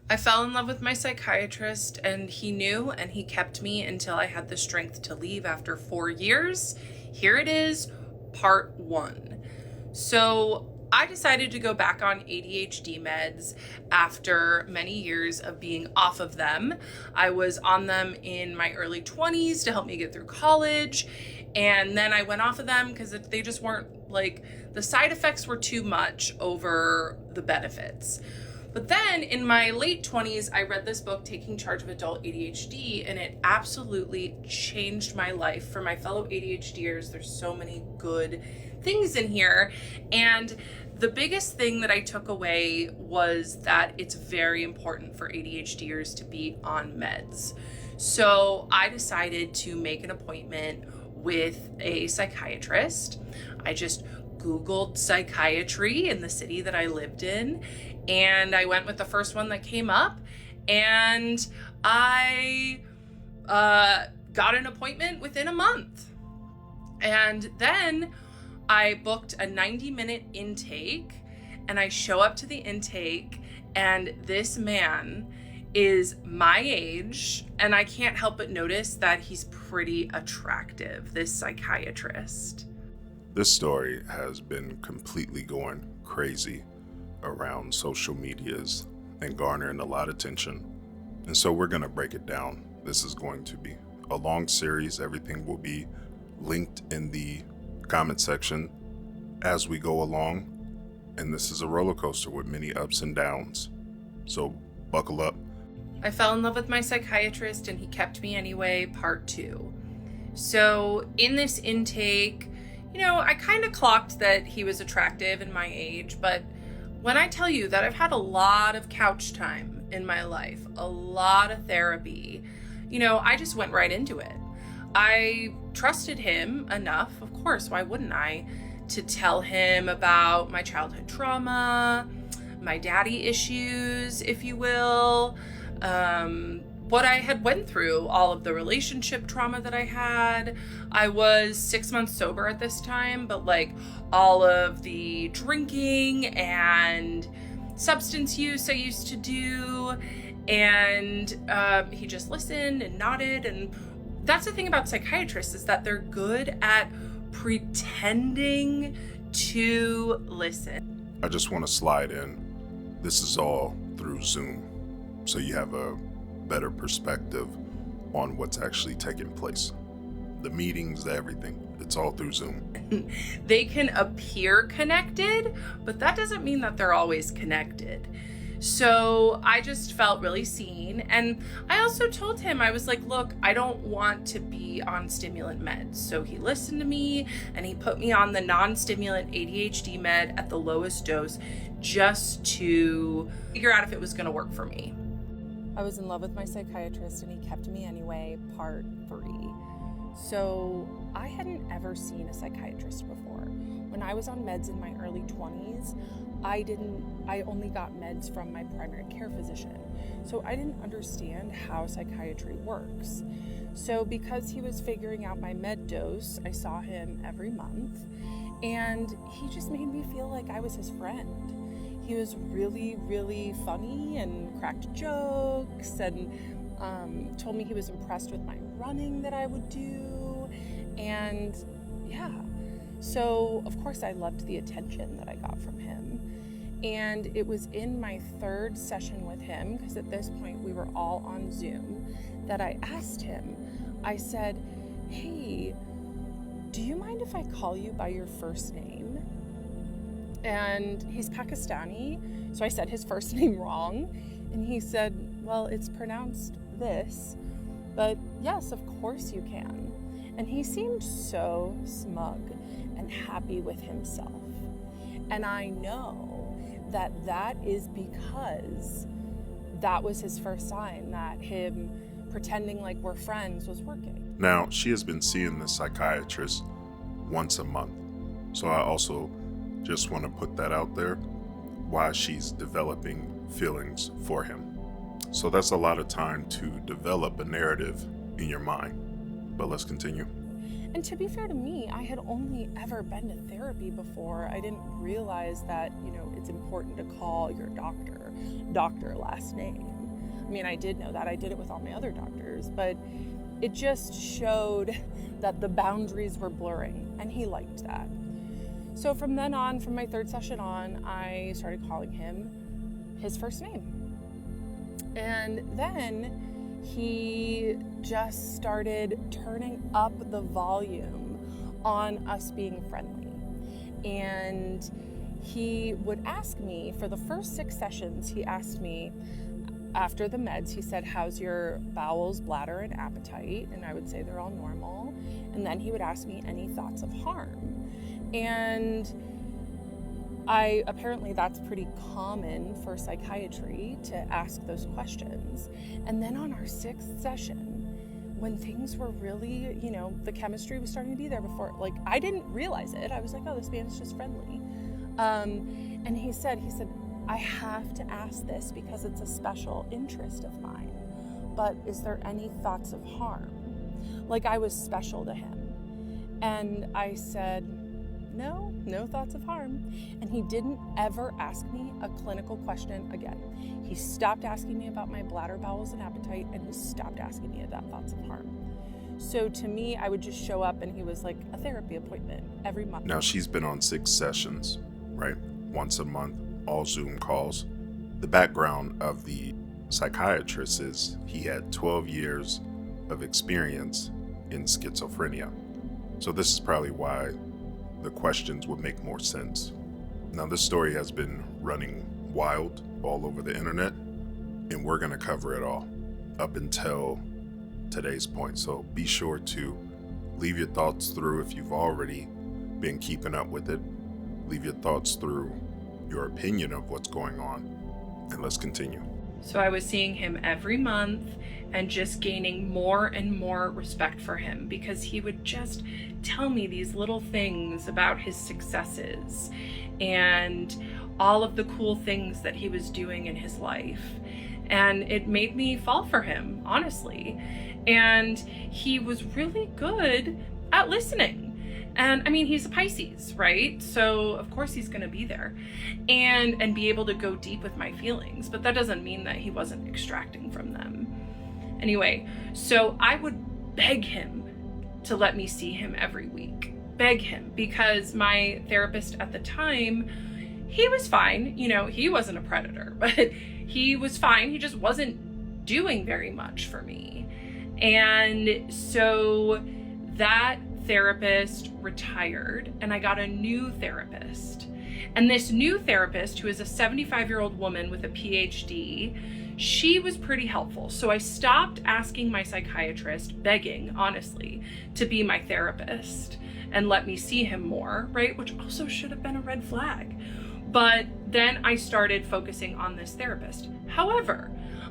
I fell in love with my psychiatrist, and he knew, and he kept me until I had the strength to leave after 4 years. Here it is, part 1. So I decided to go back on ADHD meds after many years of being off of them. I was on them in my early 20s to help me get through college, and then I went off of them because they just weren't, like, the side effects were too much over the benefits. But then in my late 20s, I read this book, Taking Charge of Adult ADHD, and it absolutely changed my life. For my fellow ADHDers, there's so many good things in here. And the biggest thing that I took away was that it's very important for ADHDers to be on meds. So I decided to make an appointment with a psychiatrist. I just Googled psychiatry in the city that I lived in, and I went with the first one that came up, and I got an appointment within a month. And then I booked a 90-minute intake, and I show up to the intake, and this man is my age, and I can't help but notice that he's pretty attractive, this psychiatrist. This story has been completely going crazy around social medias and garnering a lot of attention. And so we're going to break it down. This is going to be a long series. Everything will be linked in the comment section as we go along. And this is a roller coaster with many ups and downs. So buckle up. I fell in love with my psychiatrist, and he kept me anyway, part 2. So in this intake, I kind of clocked that he was attractive in my age, but when I tell you that I've had a lot of couch time in my life, a lot of therapy, I just went right into it. I trusted him enough, of course, why wouldn't I, to tell him about my childhood trauma, my daddy issues, if you will, what I had went through, all of the relationship trauma that I had. I was 6 months sober at this time, but all of the drinking and substance use I used to do, and he just listened and nodded. And that's the thing about psychiatrists, is that they're good at pretending to listen. I just want to slide in. This is all through Zoom, so you have a better perspective on what's actually taking place. The meetings, everything, it's all through Zoom. They can appear connected, but that doesn't mean that they're always connected. So I just felt really seen. And I also told him, I was like, look, I don't want to be on stimulant meds. So he listened to me, and he put me on the non-stimulant ADHD med at the lowest dose, just to figure out if it was going to work for me. I was in love with my psychiatrist, and he kept me anyway, part 3. So I hadn't ever seen a psychiatrist before. When I was on meds in my early 20s, I only got meds from my primary care physician. So I didn't understand how psychiatry works. So because he was figuring out my med dose, I saw him every month, and he just made me feel like I was his friend. He was really, really funny and cracked jokes, and told me he was impressed with my running that I would do. And yeah, so of course I loved the attention that I got from him. And it was in my 3rd session with him, because at this point we were all on Zoom, that I asked him, I said, hey, do you mind if I call you by your first name? And he's Pakistani, so I said his first name wrong. And he said, well, it's pronounced this, but yes, of course you can. And he seemed so smug and happy with himself. And I know that is because that was his first sign that him pretending like we're friends was working. Now, she has been seeing the psychiatrist once a month. So I also just want to put that out there, why she's developing feelings for him. So that's a lot of time to develop a narrative in your mind. But let's continue. And to be fair to me, I had only ever been to therapy before. I didn't realize that, it's important to call your doctor last name. I mean, I did know that. I did it with all my other doctors, but it just showed that the boundaries were blurring, and he liked that. So from then on, from my third session on, I started calling him his first name. And then he just started turning up the volume on us being friendly. And he would ask me, for the first 6 sessions, he asked me, after the meds, he said, how's your bowels, bladder, and appetite? And I would say they're all normal. And then he would ask me any thoughts of harm. And apparently that's pretty common for psychiatry to ask those questions. And then on our 6th session, when things were really, the chemistry was starting to be there before, like, I didn't realize it. I was like, oh, this man's just friendly. And he said, I have to ask this because it's a special interest of mine, but is there any thoughts of harm? Like I was special to him. And I said, no thoughts of harm. And he didn't ever ask me a clinical question again. He stopped asking me about my bladder, bowels, and appetite, and he stopped asking me about thoughts of harm. So to me, I would just show up and he was like a therapy appointment every month. Now she's been on 6 sessions, right? Once a month, all Zoom calls. The background of the psychiatrist is he had 12 years of experience in schizophrenia. So this is probably why the questions would make more sense. Now this story has been running wild all over the internet, and we're going to cover it all up until today's point. So be sure to leave your thoughts through if you've already been keeping up with it. Leave your thoughts through your opinion of what's going on, and let's continue. So I was seeing him every month and just gaining more and more respect for him because he would just tell me these little things about his successes and all of the cool things that he was doing in his life. And it made me fall for him, honestly. And he was really good at listening. And I mean, he's a Pisces, right? So of course he's gonna be there and be able to go deep with my feelings, but that doesn't mean that he wasn't extracting from them. Anyway, so I would beg him to let me see him every week. Beg him, because my therapist at the time, he was fine. He wasn't a predator, but he was fine. He just wasn't doing very much for me. And so that therapist retired and I got a new therapist. And this new therapist, who is a 75-year-old woman with a PhD, she was pretty helpful. So I stopped asking my psychiatrist, begging, honestly, to be my therapist and let me see him more, right? Which also should have been a red flag. But then I started focusing on this therapist. However,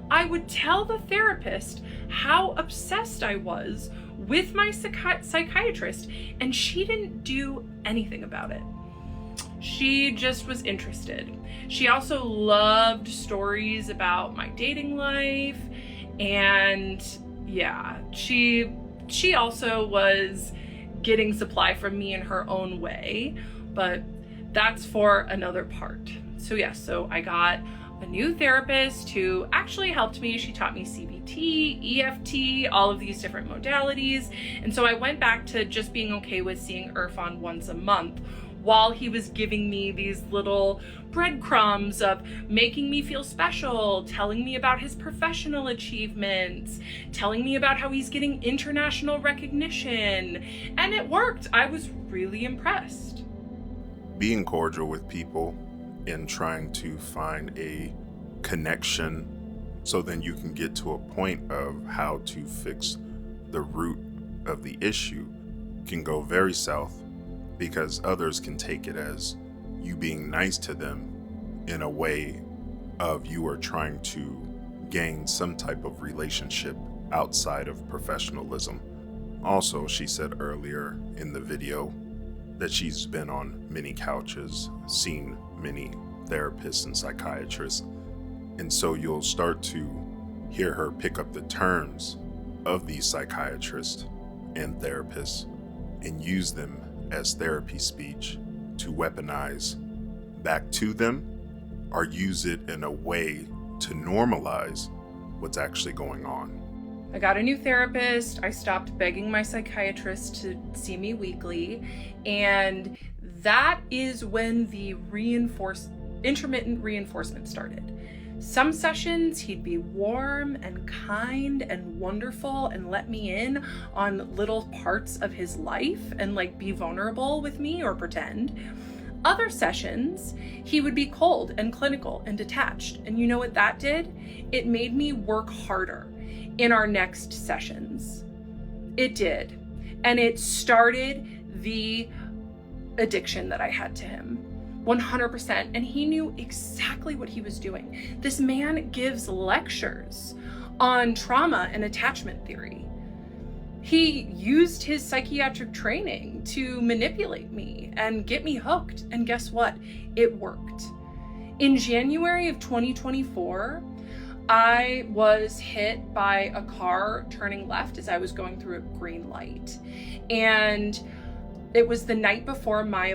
I would tell the therapist how obsessed I was with my psychiatrist, and she didn't do anything about it. She just was interested. She also loved stories about my dating life, and yeah, she also was getting supply from me in her own way, but that's for another part. So I got a new therapist who actually helped me. She taught me CBT, EFT, all of these different modalities. And so I went back to just being okay with seeing Irfan once a month while he was giving me these little breadcrumbs of making me feel special, telling me about his professional achievements, telling me about how he's getting international recognition. And it worked. I was really impressed. Being cordial with people and trying to find a connection so then you can get to a point of how to fix the root of the issue can go very south, because others can take it as you being nice to them in a way of you are trying to gain some type of relationship outside of professionalism. Also, she said earlier in the video that she's been on many couches, seen many therapists and psychiatrists, and so you'll start to hear her pick up the terms of these psychiatrists and therapists and use them as therapy speech to weaponize back to them, or use it in a way to normalize what's actually going on. I got a new therapist. I stopped begging my psychiatrist to see me weekly. And that is when the intermittent reinforcement started. Some sessions he'd be warm and kind and wonderful and let me in on little parts of his life and like be vulnerable with me or pretend. Other sessions, he would be cold and clinical and detached. And you know what that did? It made me work harder in our next sessions. It did. And it started the addiction that I had to him. 100%. And he knew exactly what he was doing. This man gives lectures on trauma and attachment theory. He used his psychiatric training to manipulate me and get me hooked. And guess what? It worked. In January of 2024, I was hit by a car turning left as I was going through a green light. And it was the night before my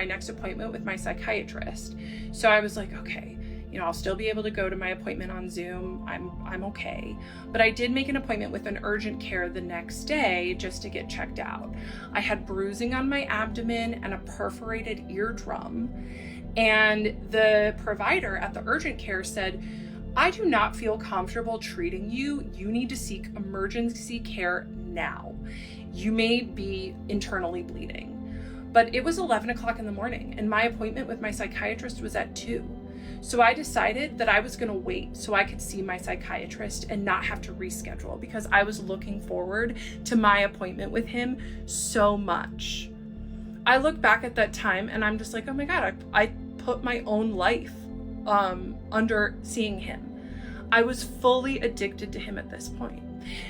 next appointment with my psychiatrist. So I was like, okay, I'll still be able to go to my appointment on Zoom. I'm okay. But I did make an appointment with an urgent care the next day just to get checked out. I had bruising on my abdomen and a perforated eardrum. And the provider at the urgent care said, I do not feel comfortable treating you. You need to seek emergency care now. You may be internally bleeding. But it was 11 o'clock in the morning and my appointment with my psychiatrist was at 2. So I decided that I was going to wait so I could see my psychiatrist and not have to reschedule because I was looking forward to my appointment with him so much. I look back at that time and I'm just like, oh my God, I put my own life under seeing him. I was fully addicted to him at this point.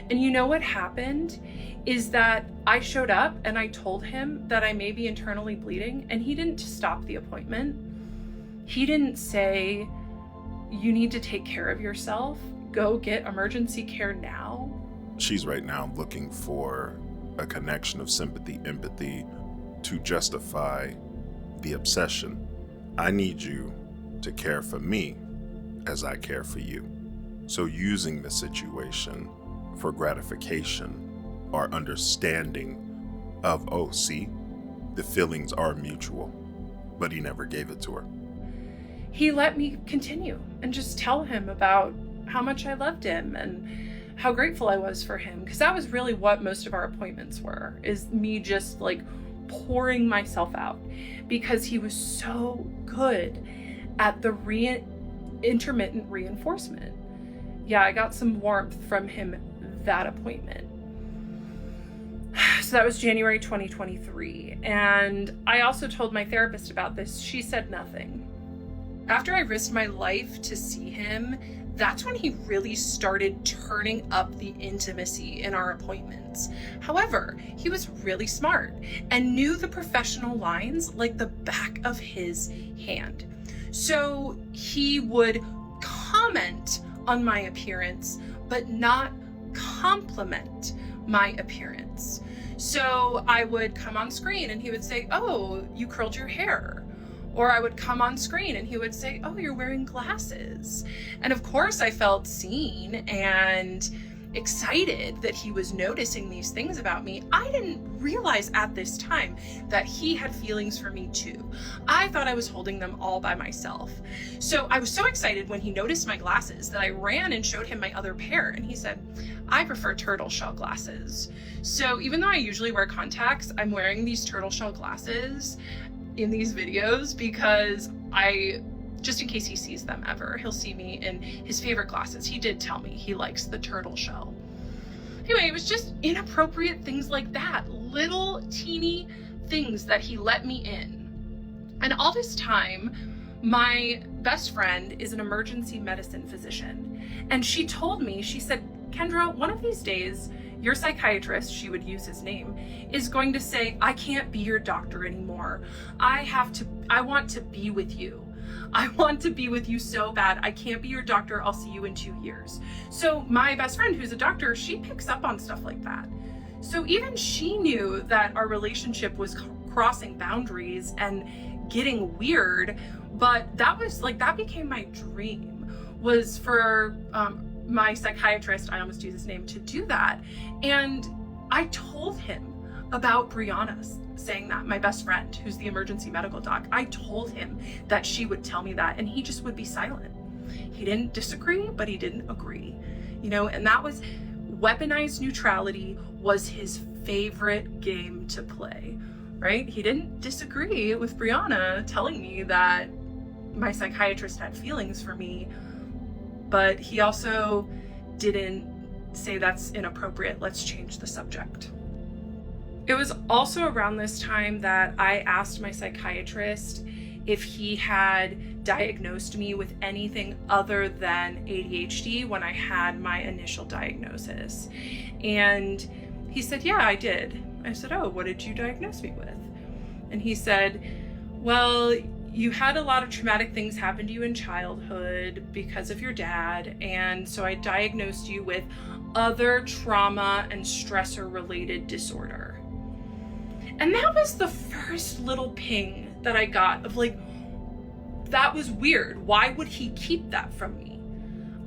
And you know what happened is that I showed up and I told him that I may be internally bleeding and he didn't stop the appointment. He didn't say, you need to take care of yourself. Go get emergency care now. She's right now looking for a connection of sympathy, empathy to justify the obsession. I need you to care for me as I care for you. So using the situation for gratification or understanding of, oh, see, the feelings are mutual, but he never gave it to her. He let me continue and just tell him about how much I loved him and how grateful I was for him. Because that was really what most of our appointments were, is me just like pouring myself out because he was so good at the intermittent reinforcement. Yeah, I got some warmth from him that appointment. So that was January 2023. And I also told my therapist about this. She said nothing. After I risked my life to see him, that's when he really started turning up the intimacy in our appointments. However, he was really smart and knew the professional lines like the back of his hand. So he would comment on my appearance, but not compliment my appearance. So I would come on screen and he would say, oh, you curled your hair. Or I would come on screen and he would say, oh, you're wearing glasses. And of course I felt seen and excited that he was noticing these things about me. I didn't realize at this time that he had feelings for me too. I thought I was holding them all by myself. So I was so excited when he noticed my glasses that I ran and showed him my other pair. And he said, I prefer turtle shell glasses. So even though I usually wear contacts, I'm wearing these turtle shell glasses in these videos because just in case he sees them ever, he'll see me in his favorite glasses. He did tell me he likes the turtle shell. Anyway, it was just inappropriate things like that, little teeny things that he let me in. And all this time, my best friend is an emergency medicine physician. And she told me, she said, Kendra, one of these days, your psychiatrist, she would use his name, is going to say, I can't be your doctor anymore. I want to be with you. I want to be with you so bad. I can't be your doctor. I'll see you in 2 years. So my best friend, who's a doctor, she picks up on stuff like that. So even she knew that our relationship was crossing boundaries and getting weird, but that became my dream, was for my psychiatrist, I almost use his name, to do that. And I told him about Brianna saying that, my best friend, who's the emergency medical doc. I told him that she would tell me that, and he just would be silent. He didn't disagree, but he didn't agree, and that was weaponized neutrality was his favorite game to play, right? He didn't disagree with Brianna telling me that my psychiatrist had feelings for me, but he also didn't say that's inappropriate, let's change the subject. It was also around this time that I asked my psychiatrist if he had diagnosed me with anything other than ADHD when I had my initial diagnosis. And he said, yeah, I did. I said, oh, what did you diagnose me with? And he said, well, you had a lot of traumatic things happen to you in childhood because of your dad. And so I diagnosed you with other trauma and stressor related disorder. And that was the first little ping that I got of like, that was weird. Why would he keep that from me?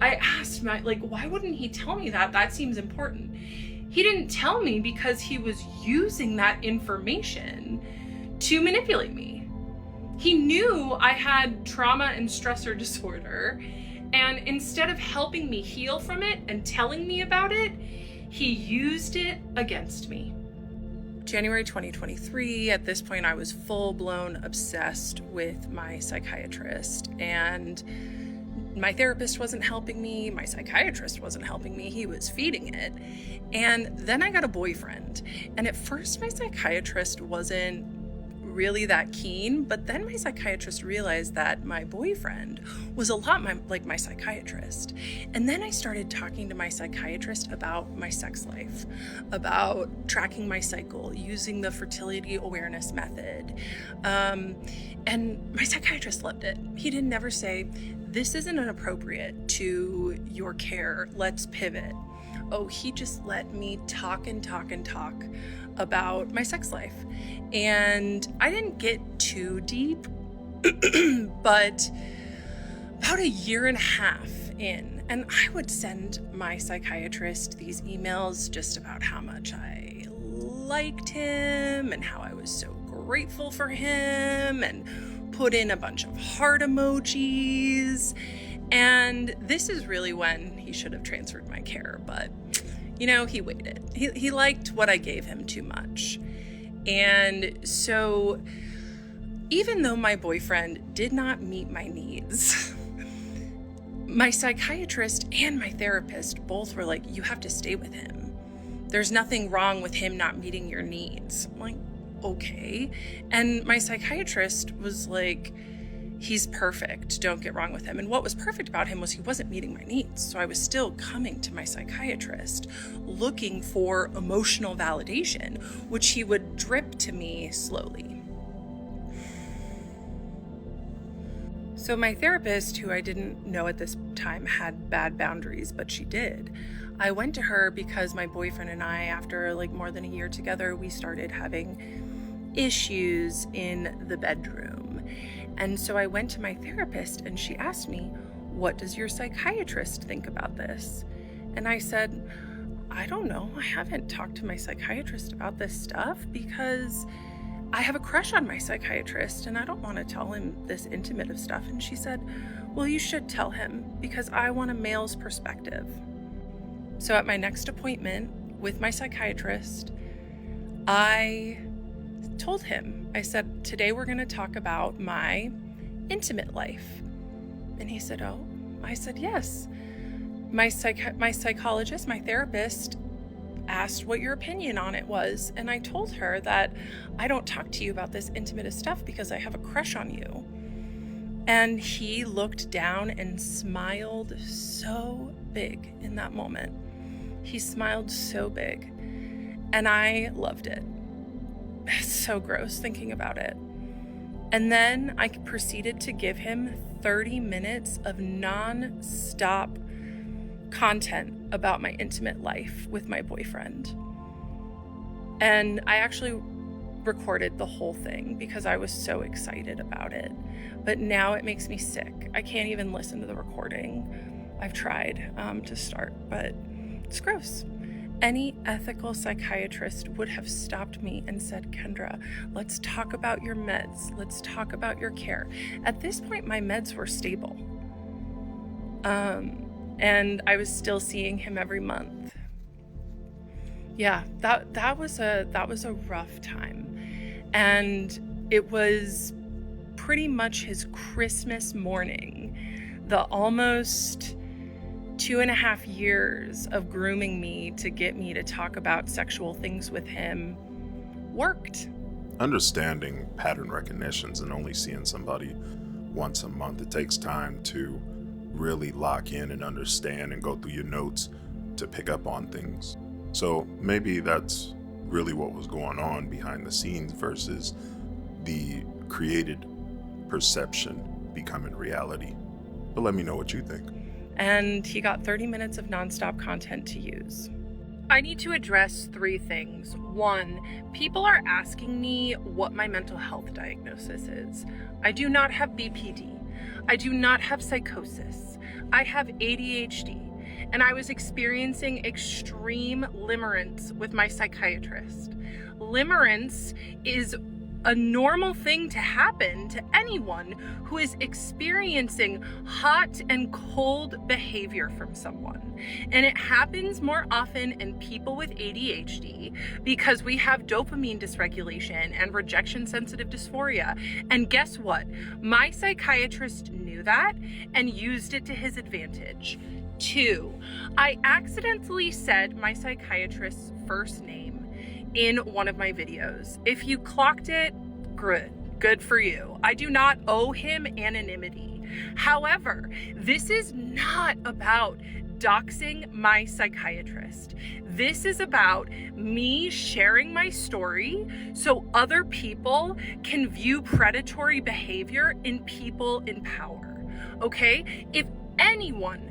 I asked why wouldn't he tell me that? That seems important. He didn't tell me because he was using that information to manipulate me. He knew I had trauma and stressor disorder, and instead of helping me heal from it and telling me about it, he used it against me. January 2023, at this point I was full-blown obsessed with my psychiatrist, and my therapist wasn't helping me, my psychiatrist wasn't helping me, he was feeding it. And then I got a boyfriend, and at first my psychiatrist wasn't really that keen, but then my psychiatrist realized that my boyfriend was a lot like my psychiatrist. And then I started talking to my psychiatrist about my sex life, about tracking my cycle, using the fertility awareness method. And my psychiatrist loved it. He didn't never say, this isn't inappropriate to your care, let's pivot. Oh, he just let me talk and talk and talk about my sex life. And I didn't get too deep, but about a year and a half in, and I would send my psychiatrist these emails just about how much I liked him and how I was so grateful for him, and put in a bunch of heart emojis. And this is really when he should have transferred my care, but he waited. He liked what I gave him too much. And so even though my boyfriend did not meet my needs, my psychiatrist and my therapist both were like, you have to stay with him. There's nothing wrong with him not meeting your needs. I'm like, okay. And my psychiatrist was like, he's perfect, don't get wrong with him. And what was perfect about him was he wasn't meeting my needs. So I was still coming to my psychiatrist looking for emotional validation, which he would drip to me slowly. So my therapist, who I didn't know at this time had bad boundaries, but she did, I went to her because my boyfriend and I, after more than a year together, we started having issues in the bedroom. And so I went to my therapist and she asked me, what does your psychiatrist think about this? And I said, I don't know. I haven't talked to my psychiatrist about this stuff because I have a crush on my psychiatrist and I don't want to tell him this intimate of stuff. And she said, well, you should tell him because I want a male's perspective. So at my next appointment with my psychiatrist, I told him, I said, today we're going to talk about my intimate life. And he said, oh. I said, yes. My psychologist, my therapist, asked what your opinion on it was. And I told her that I don't talk to you about this intimate stuff because I have a crush on you. And he looked down and smiled so big in that moment. He smiled so big. And I loved it. It's so gross thinking about it. And then I proceeded to give him 30 minutes of non-stop content about my intimate life with my boyfriend. And I actually recorded the whole thing because I was so excited about it. But now it makes me sick. I can't even listen to the recording. I've tried to start, but it's gross. Any ethical psychiatrist would have stopped me and said, Kendra, let's talk about your meds. Let's talk about your care. At this point, my meds were stable. And I was still seeing him every month. Yeah, that was a rough time. And it was pretty much his Christmas morning, the almost 2.5 years of grooming me to get me to talk about sexual things with him worked. Understanding pattern recognitions and only seeing somebody once a month, it takes time to really lock in and understand and go through your notes to pick up on things. So maybe that's really what was going on behind the scenes versus the created perception becoming reality. But let me know what you think. And he got 30 minutes of nonstop content to use. I need to address 3 things. 1, people are asking me what my mental health diagnosis is. I do not have BPD. I do not have psychosis. I have ADHD, and I was experiencing extreme limerence with my psychiatrist. Limerence is a normal thing to happen to anyone who is experiencing hot and cold behavior from someone. And it happens more often in people with ADHD because we have dopamine dysregulation and rejection sensitive dysphoria. And guess what? My psychiatrist knew that and used it to his advantage. 2, I accidentally said my psychiatrist's first name in one of my videos. If you clocked it, good for you. I do not owe him anonymity. However, this is not about doxing my psychiatrist. This is about me sharing my story so other people can view predatory behavior in people in power. Okay? If anyone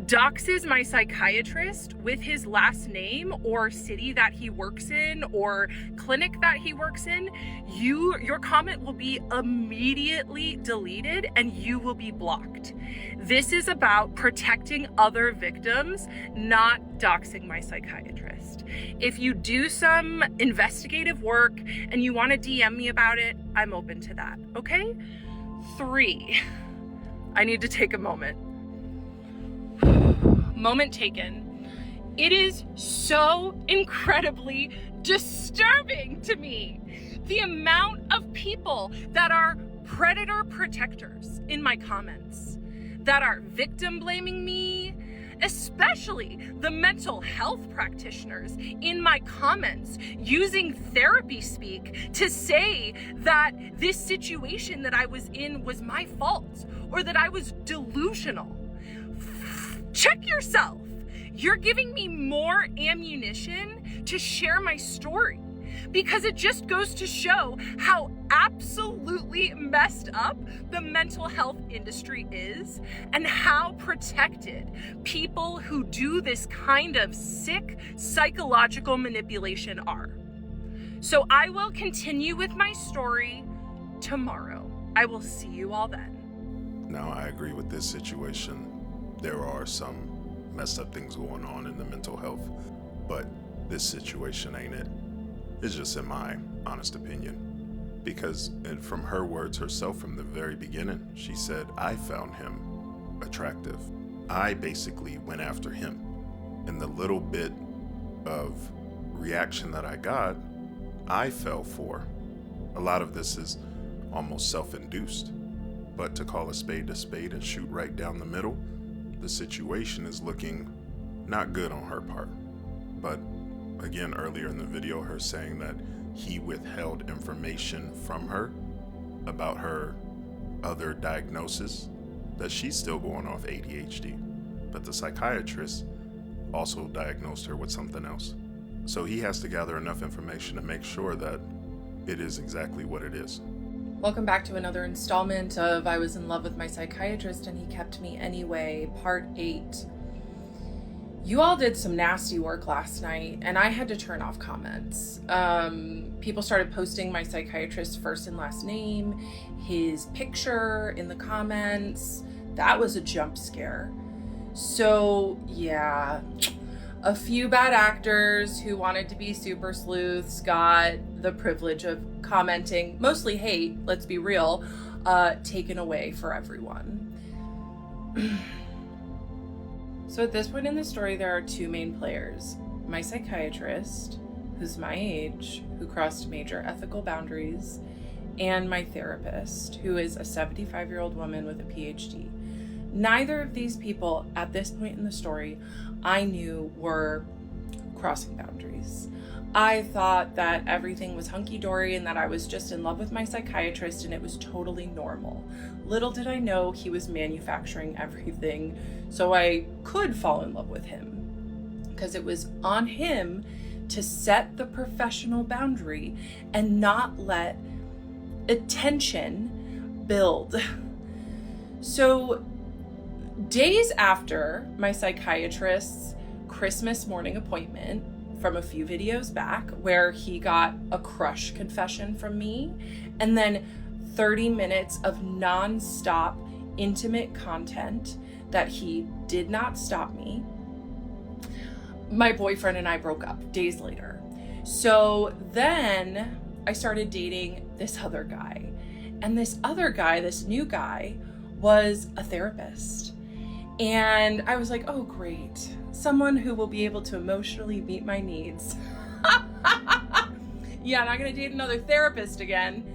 doxes my psychiatrist with his last name or city that he works in or clinic that he works in, your comment will be immediately deleted and you will be blocked. This is about protecting other victims, not doxing my psychiatrist. If you do some investigative work and you want to DM me about it, I'm open to that, okay? 3, I need to take a moment. Moment taken. It is so incredibly disturbing to me the amount of people that are predator protectors in my comments, that are victim blaming me, especially the mental health practitioners in my comments using therapy speak to say that this situation that I was in was my fault or that I was delusional. Check yourself. You're giving me more ammunition to share my story because it just goes to show how absolutely messed up the mental health industry is and how protected people who do this kind of sick psychological manipulation are. So I will continue with my story tomorrow. I will see you all then. Now, I agree with this situation. There are some messed up things going on in the mental health, but this situation ain't it. It's just in my honest opinion. Because from her words herself from the very beginning, she said, I found him attractive. I basically went after him. And the little bit of reaction that I got, I fell for. A lot of this is almost self-induced. But to call a spade and shoot right down the middle, the situation is looking not good on her part. But again, earlier in the video, her saying that he withheld information from her about her other diagnosis, that she's still going off ADHD. But the psychiatrist also diagnosed her with something else. So he has to gather enough information to make sure that it is exactly what it is. Welcome back to another installment of I Was in Love with My Psychiatrist and He Kept Me Anyway, Part 8. You all did some nasty work last night, and I had to turn off comments. People started posting my psychiatrist's first and last name, his picture in the comments. That was a jump scare. So yeah, a few bad actors who wanted to be super sleuths got the privilege of commenting, mostly hate, let's be real, taken away for everyone. So at this point in the story, there are two main players. My psychiatrist, who's my age, who crossed major ethical boundaries, and my therapist, who is a 75-year-old woman with a PhD. Neither of these people at this point in the story I knew were crossing boundaries. I thought that everything was hunky-dory and that I was just in love with my psychiatrist and it was totally normal. Little did I know he was manufacturing everything so I could fall in love with him, because it was on him to set the professional boundary and not let attention build. So days after my psychiatrist's Christmas morning appointment from a few videos back, where he got a crush confession from me, and then 30 minutes of non-stop intimate content that he did not stop me, my boyfriend and I broke up days later. So then I started dating this other guy. And this other guy, this new guy, was a therapist. And I was like, oh, great. Someone who will be able to emotionally meet my needs. Yeah, not gonna date another therapist again.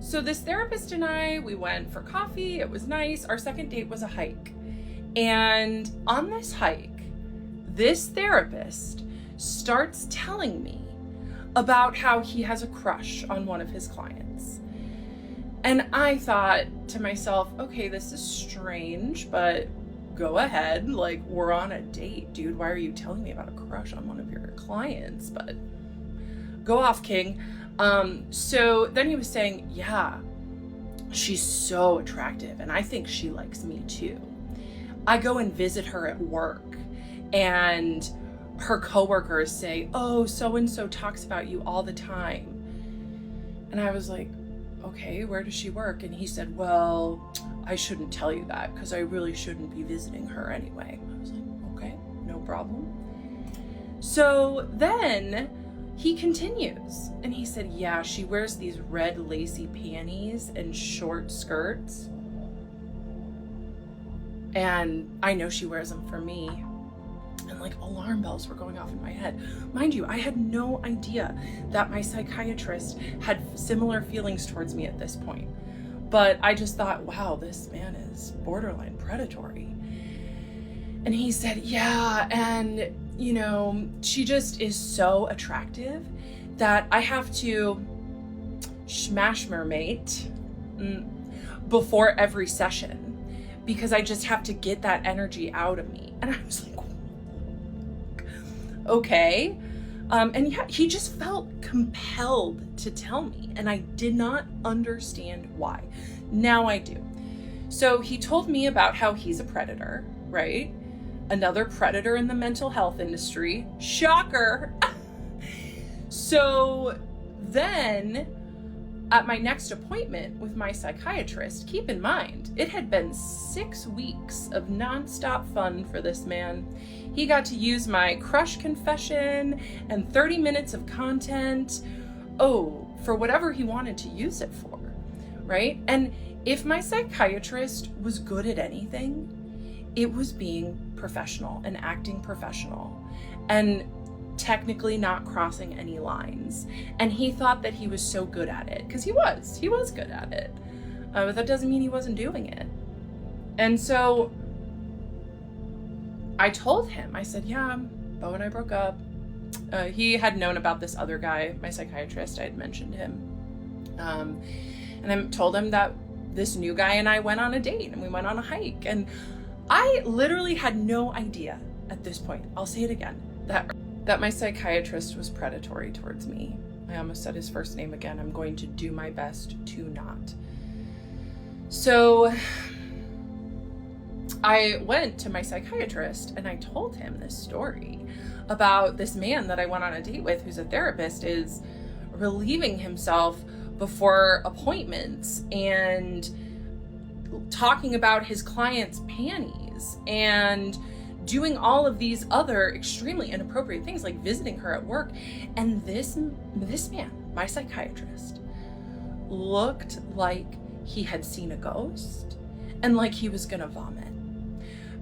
So this therapist and I, we went for coffee. It was nice. Our second date was a hike. And on this hike, this therapist starts telling me about how he has a crush on one of his clients. And I thought to myself, okay, this is strange, but go ahead. Like, we're on a date, dude. Why are you telling me about a crush on one of your clients? But go off, King. So then he was saying, yeah, she's so attractive and I think she likes me too. I go and visit her at work and her coworkers say, oh, so-and-so talks about you all the time. And I was like, okay, where does she work? And he said, well, I shouldn't tell you that because I really shouldn't be visiting her anyway. I was like, okay, no problem. So then he continues and he said, yeah, she wears these red lacy panties and short skirts. And I know she wears them for me. And like alarm bells were going off in my head. Mind you, I had no idea that my psychiatrist had similar feelings towards me at this point. But I just thought, wow, this man is borderline predatory. And he said, yeah, and you know, she just is so attractive that I have to smash her mate before every session because I just have to get that energy out of me. And I was like, okay. And yeah, he just felt compelled to tell me, and I did not understand why. Now I do. So he told me about how he's a predator, right? Another predator in the mental health industry. Shocker. So then at my next appointment with my psychiatrist, keep in mind, it had been 6 weeks of nonstop fun for this man. He got to use my crush confession and 30 minutes of content, for whatever he wanted to use it for, right? And if my psychiatrist was good at anything, it was being professional and acting professional and technically not crossing any lines. And he thought that he was so good at it, because he was good at it. But that doesn't mean he wasn't doing it. And so I told him, I said, yeah, Bo and I broke up. He had known about this other guy, my psychiatrist. I had mentioned him. And I told him that this new guy and I went on a date and we went on a hike. And I literally had no idea at this point, I'll say it again, that my psychiatrist was predatory towards me. I almost said his first name again. I'm going to do my best to not. So I went to my psychiatrist and I told him this story about this man that I went on a date with, who's a therapist, is relieving himself before appointments and talking about his clients' panties and doing all of these other extremely inappropriate things, like visiting her at work. And this man, my psychiatrist, looked like he had seen a ghost and like he was gonna vomit,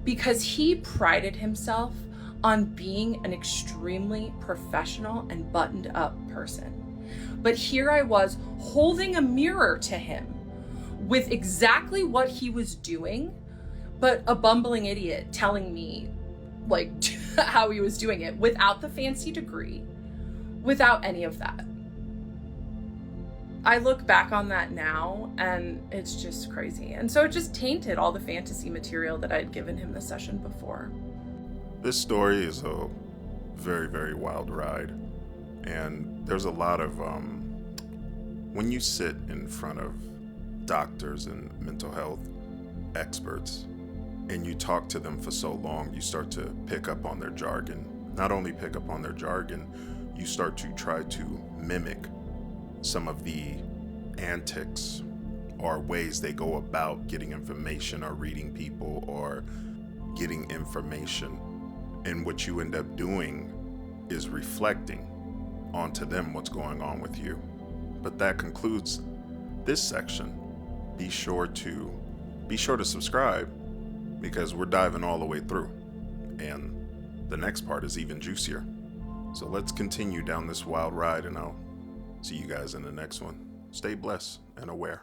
because he prided himself on being an extremely professional and buttoned up person. But here I was holding a mirror to him with exactly what he was doing, but a bumbling idiot telling me like how he was doing it without the fancy degree, without any of that. I look back on that now and it's just crazy. And so it just tainted all the fantasy material that I'd given him the session before. This story is a very, very wild ride. And there's a lot of, when you sit in front of doctors and mental health experts and you talk to them for so long, you start to pick up on their jargon. Not only pick up on their jargon, you start to try to mimic some of the antics or ways they go about getting information or reading people or getting information. And what you end up doing is reflecting onto them what's going on with you. But that concludes this section. Be sure to subscribe, because we're diving all the way through. And the next part is even juicier. So let's continue down this wild ride, and I'll see you guys in the next one. Stay blessed and aware.